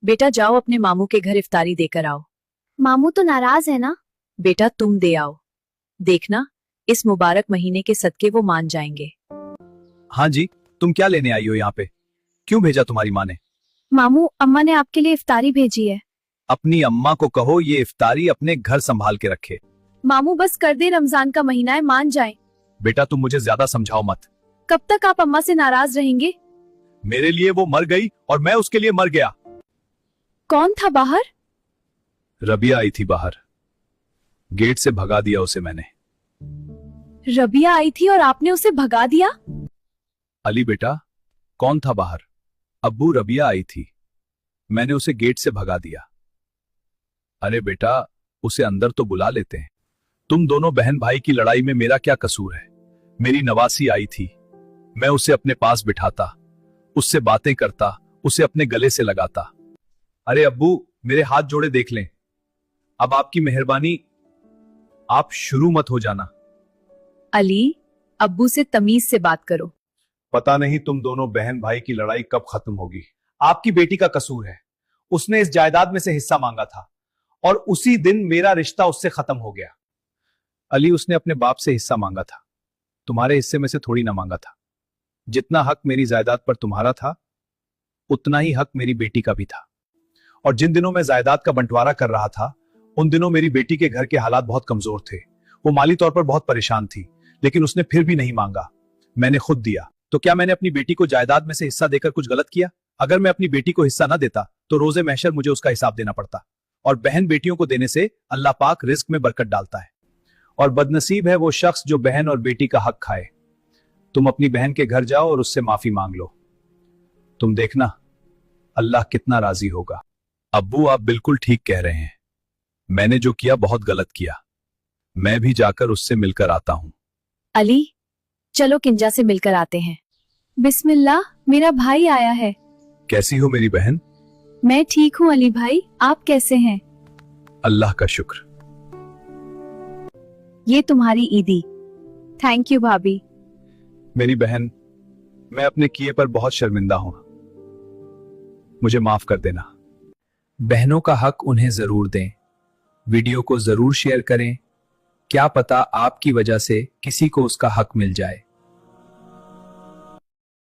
बेटा जाओ अपने मामू के घर इफ्तारी देकर आओ। मामू तो नाराज है ना। बेटा तुम दे आओ, देखना इस मुबारक महीने के सदके वो मान जाएंगे। हाँ जी, तुम क्या लेने आई हो यहाँ पे? क्यों भेजा तुम्हारी माँ ने? मामू अम्मा ने आपके लिए इफ्तारी भेजी है। अपनी अम्मा को कहो ये इफ्तारी अपने घर संभाल के रखे। मामू बस कर दे, रमजान का महीना है, मान जाएं। बेटा तुम मुझे ज्यादा समझाओ मत। कब तक आप अम्मा से नाराज रहेंगे? मेरे लिए वो मर गई और मैं उसके लिए मर गया। कौन था बाहर? रबिया आई थी बाहर, गेट से भगा दिया उसे मैंने। रबिया आई थी और आपने उसे भगा दिया? अली बेटा, कौन था बाहर? अब्बू, रबिया आई थी, मैंने उसे गेट से भगा दिया। अरे बेटा, उसे अंदर तो बुला लेते हैं। तुम दोनों बहन भाई की लड़ाई में मेरा क्या कसूर है? मेरी नवासी आई थी, मैं उसे अपने पास बिठाता, उससे बातें करता, उसे अपने गले से लगाता। अरे अब्बू, मेरे हाथ जोड़े देख लें, अब आपकी मेहरबानी, आप शुरू मत हो जाना। अली, अब्बू से तमीज से बात करो। पता नहीं तुम दोनों बहन भाई की लड़ाई कब खत्म होगी। आपकी बेटी का कसूर है, उसने इस जायदाद में से हिस्सा मांगा था और उसी दिन मेरा रिश्ता उससे खत्म हो गया। अली, उसने अपने बाप से हिस्सा मांगा था, तुम्हारे हिस्से में से थोड़ी ना मांगा था। जितना हक मेरी जायदाद पर तुम्हारा था, उतना ही हक मेरी बेटी का भी था। और जिन दिनों मैं जायदाद का बंटवारा कर रहा था, उन दिनों मेरी बेटी के घर के हालात बहुत कमजोर थे। वो माली तौर पर बहुत परेशान थी, लेकिन उसने फिर भी नहीं मांगा, मैंने खुद दिया। तो क्या मैंने अपनी बेटी को जायदाद में से हिस्सा देकर कुछ गलत किया? अगर मैं अपनी बेटी को हिस्सा ना देता तो रोजे महशर मुझे उसका हिसाब देना पड़ता। और बहन बेटियों को देने से अल्लाह पाक रिस्क में बरकत डालता है। और बदनसीब है वो शख्स जो बहन और बेटी का हक खाए। तुम अपनी बहन के घर जाओ और उससे माफी मांग लो, तुम देखना अल्लाह कितना राजी होगा। अब्बू, आप बिल्कुल ठीक कह रहे हैं, मैंने जो किया बहुत गलत किया। मैं भी जाकर उससे मिलकर आता हूं। अली, चलो किंजा से मिलकर आते हैं। बिस्मिल्लाह, मेरा भाई आया है। कैसी हो मेरी बहन? मैं ठीक हूँ अली भाई, आप कैसे हैं? अल्लाह का शुक्र। ये तुम्हारी ईदी। थैंक यू भाभी। मेरी बहन, मैं अपने किए पर बहुत शर्मिंदा हूं, मुझे माफ कर देना। बहनों का हक उन्हें जरूर दें, वीडियो को जरूर शेयर करें, क्या पता आपकी वजह से किसी को उसका हक मिल जाए।